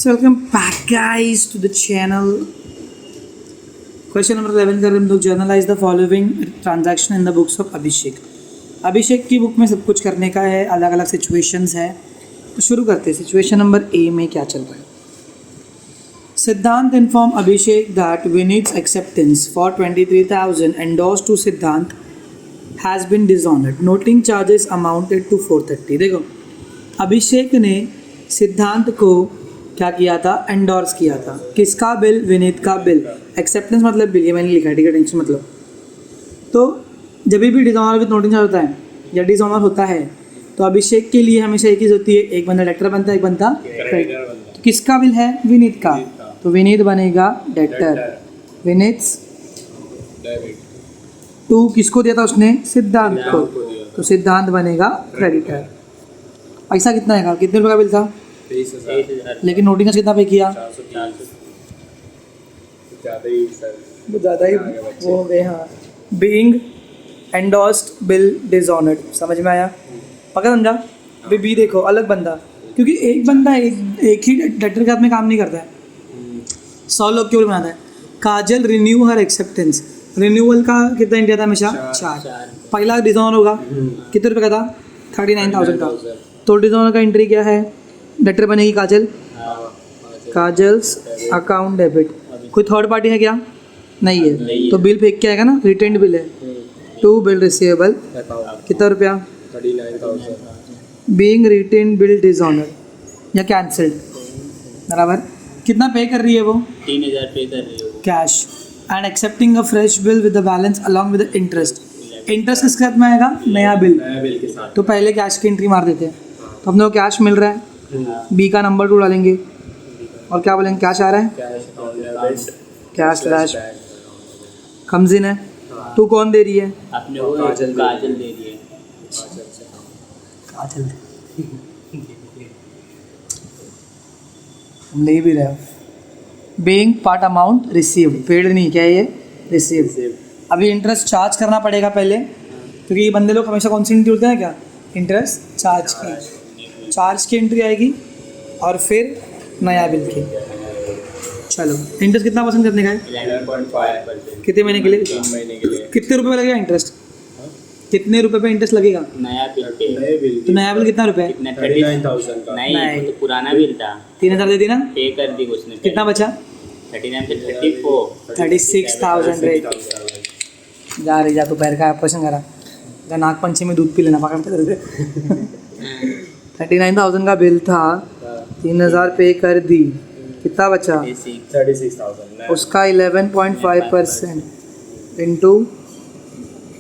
So welcome back guys to the channel. Question number 11 कर हम लोग journalize the following transaction in the books of Abhishek. Abhishek की book में सब कुछ करने का है, अलग अलग सिचुएशंस है. तो शुरू करते हैं. सिचुएशन नंबर ए में क्या चल रहा है. Siddhant inform Abhishek that Vineet's acceptance for 23,000 endorsed to सिद्धांत has been dishonored. Noting charges amounted to 430. देखो अभिषेक ने सिद्धांत को क्या किया था, एंडोर्स किया था. किसका बिल? विनीत का बिल. एक्सेप्टेंस मतलब बिल, ये मैंने लिखा है, ठीक है, टेंशन मतलब. तो जब भी डिसऑनर विद नोटिंग चार्ज होता है या डिसऑनर होता है तो अभिषेक के लिए हमेशा एक चीज़ होती है, एक बंदा डेटर बनता है, एक बंदा क्रेडिटर. तो किसका बिल है? विनीत का. तो विनीत बनेगा डेटर. विनीत टू किसको दिया था उसने? सिद्धांत को. तो सिद्धांत बनेगा क्रेडिटर. पैसा कितना है? कितने रुपये का बिल था? 23,000. लेकिन नोटिंग कितना पे किया? ज़्यादा ही वो हो गए. हाँ. Being endorsed bill dishonoured. समझ में आया? पक्का समझा? अभी बी देखो, अलग बंदा, क्योंकि एक बंदा एक ही डेटर के हाथ में काम नहीं करता है, 100 लोग क्यों बनाता है. काजल रिन्यू हर एक्सेप्टेंस. रिन्यूअल का कितना इंडिया था? हमेशा 4. पहला डिसऑनर होगा, कितने रुपये का था? 39,000 का. तो डिसऑनर का एंट्री क्या है? डेटर बनेगी काजल. Kajal's account debit. कोई थर्ड पार्टी है क्या? नहीं है. तो बिल फेंक क्या आएगा ना? रिटेन्ड बिल है. To bill receivable. कितना रुपया? 39,000. बीइंग रिटेन्ड बिल डिसऑनर्ड या कैंसल्ड. बराबर. कितना पे कर रही है वो? 3,000 पे कर रही है cash. And accepting a fresh bill with the balance along with the interest. Interest किसके हाथ में आएगा? नया बिल के साथ. तो पहले कैश की एंट्री मार देते हैं. तो हम लोग कैश मिल रहा है, बी का नंबर 2 डालेंगे और क्या बोलेंगे? कैश आ रहा है, कैश फ्लैश कम्स इन है. तू कौन दे रही है? अपने वो काजल दे रही है. काजल हम ले भी रहे हो. Being part amount received. Paid नहीं, क्या है ये? रिसीव्ड. अभी इंटरेस्ट चार्ज करना पड़ेगा पहले, क्योंकि ये बंदे लोग हमेशा कौन सी एंट्री होते हैं? क्या इंटरेस्ट चार्ज की. चार्ज की एंट्री आएगी और फिर नया बिल की. चलो, इंटरेस्ट कितना पसंद करने का है? 11.5%. कितने महीने के लिए? 3 महीने के लिए. कितने रुपए लगेगा इंटरेस्ट? कितने रुपए पे इंटरेस्ट लगेगा? नया बिल पे. तो नया बिल कितना रुपए है? कितना? 39,000 का. नहीं, वो तो पुराना बिल था. 3,000 दे दी ना? पे कर दी उसने. कितना बचा? 39 पे 34. 36,000 रहे. जा रही जा, तो पैर का ऑपरेशन करा जा, नाग पंचमी में दूध पी लेना पकड़ते करते. 39,000 का बिल था, 3,000 पे कर दी. कितना बचा? 36,000. उसका 11.5% इंटू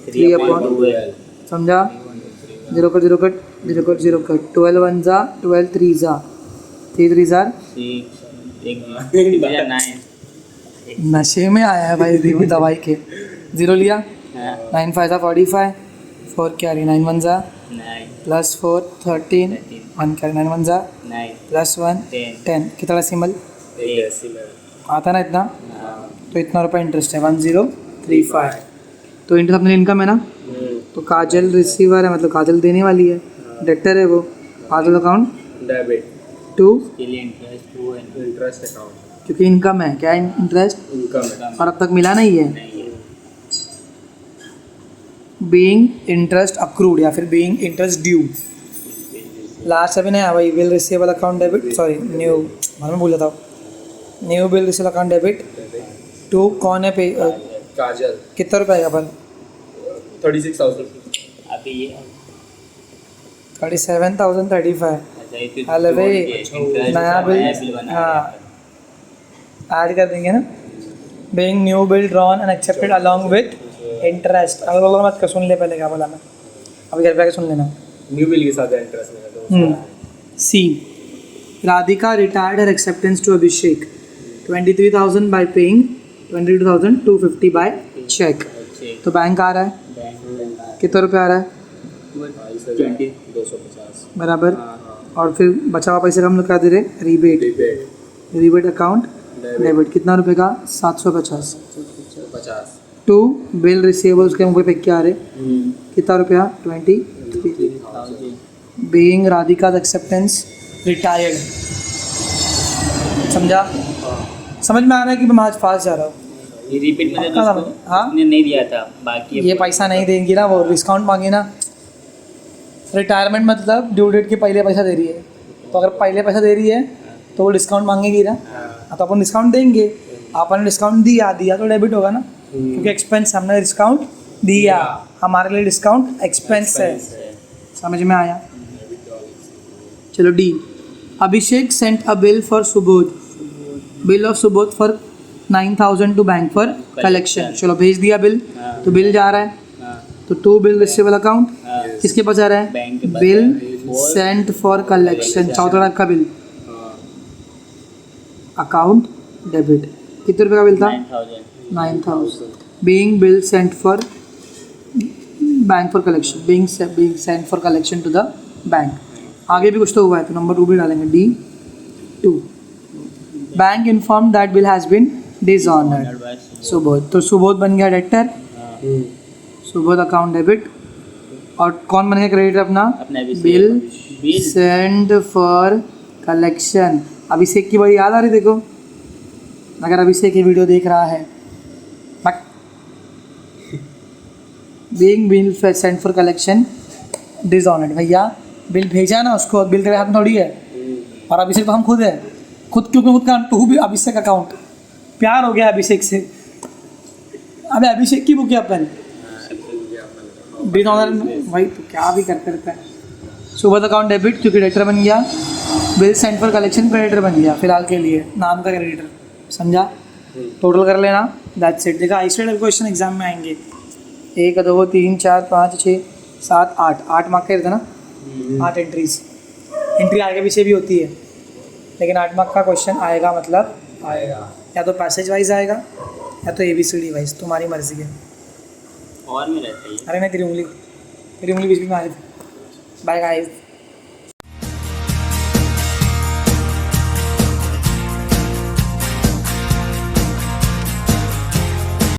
3/12. समझा? 0 कट 0 कट 0 कट 0 कट. 12 1 जा 12 3 जा 3 3 जार. नशे में आया है भाई दवाई के. 0 लिया. 9 5 जा 45. 4 क्या रही? 9 1 जा प्लस 4 13. 1 क्या 9 1 जा प्लस 1 10. कितना सिंबल आता ना इतना? तो इतना रुपये इंटरेस्ट है 1035. तो इंटरेस्ट अपने इनकम है ना. तो काजल रिसीवर है, मतलब काजल देने वाली है. डेटर है वो. Kajal account debit to interest account, क्योंकि इनकम है. क्या इंटरेस्ट? इनकम है. और अब तक मिला नहीं है. बीइंग इंटरेस्ट अक्रूड या फिर बीइंग इंटरेस्ट ड्यू. लास्ट अभी नहीं भाई. Bill receivable account debit, sorry new, मैं भूल जाता हूँ. New bill receivable account debit to कौन है? पे काजल. कितना रुपये आएगा पर? 36,000. अभी ये 37,035. हेलो भाई, नया बिल. हाँ, ऐड कर देंगे ना. Being new bill drawn and accepted along with interest. अगर बोलो मत कर, सुन ले पहले क्या बोला मैं. अभी घर पे आके सुन लेना. न्यू बिल के साथ इंटरेस्ट मिला. C. Radhika retired her acceptance to Abhishek 23,000 by paying 22,250 by cheque. तो बैंक आ रहा है. कितना रुपया आ रहा है? 250 बराबर. और फिर बचा हुआ पैसे का हम लोग क्या दे रहे? रिबेट. Rebate account debit. कितना रुपये का? 750. टू बिल रिसीवेबल उसके मुँह पे क्या आ रहे? कितना रुपया? 23. Being Radhika's acceptance retired. समझा? समझ में आ रहा है कि मैं आज फास्ट जा रहा हूँ? ये रिपीट में हाँ, तो हाँ। उसने नहीं दिया था, बाकी ये पैसा नहीं देंगी ना, वो डिस्काउंट मांगे ना। रिटायरमेंट मतलब ड्यू डेट के पहले पैसा दे रही है, तो अगर पहले पैसा दे रही है तो वो डिस्काउंट मांगेगी ना। तो अपन डिस्काउंट देंगे, आपने डिस्काउंट दिया तो डेबिट होगा ना, क्योंकि एक्सपेंस हमने डिस्काउंट दिया, हमारे लिए डिस्काउंट एक्सपेंस है। समझ में आया? चलो D, Abhishek sent a bill for Subodh, bill of Subodh for 9,000 to bank for collection. चलो भेज दिया बिल, तो बिल जा रहा है, तो टू बिल रिसीवेबल अकाउंट किसके पास जा रहा है? बैंक के पास बिल सेंट फॉर कलेक्शन, चौथा का बिल, अकाउंट डेबिट। कितने रुपए का बिल था? 9,000। Being bill sent for bank for collection, being sent for collection to the bank. आगे भी कुछ तो हुआ है, तो नंबर 2 भी डालेंगे, D 2। Bank inform that bill has been dishonoured, Subodh. तो सुबोध बन गया डेटर, सुबोध अकाउंट डेबिट। और कौन बन गया क्रेडिटर अपना? Bill send for collection. Abhishek की बड़ी याद आ रही, देखो अगर अभिषेक ये वीडियो देख रहा है, but being bill send for collection dishonoured. भैया बिल भेजा ना उसको, बिल तेरे हाथ में थोड़ी है, और अभिषेक तो हम खुद है, खुद क्योंकि खुद का टू भी अभिषेक अकाउंट, प्यार हो गया अभिषेक से। अबे अभिषेक की बुक है अपन डिसऑनर्ड भाई, तो क्या भी करते रहता है। सुबह अकाउंट डेबिट क्योंकि क्रेडिटर बन गया, bill send for collection creditor बन गया फिलहाल के लिए, नाम का क्रेडिटर। समझा? टोटल कर लेना, दैट्स इट। देखा आइसोलेटेड क्वेश्चन एग्जाम में आएंगे, 1 2 3 4 5 6 7 8 मार्क का रहता ना, 8 एंट्रीज। एंट्री आगे पीछे भी होती है, लेकिन 8 मार्क का क्वेश्चन आएगा, मतलब आएगा, या तो पैसेज वाइज आएगा या तो ABCD वाइज, तुम्हारी मर्जी है। और में रहता है ये। अरे मैं तेरी उंगली बीच में आ रही थी। Bye guys.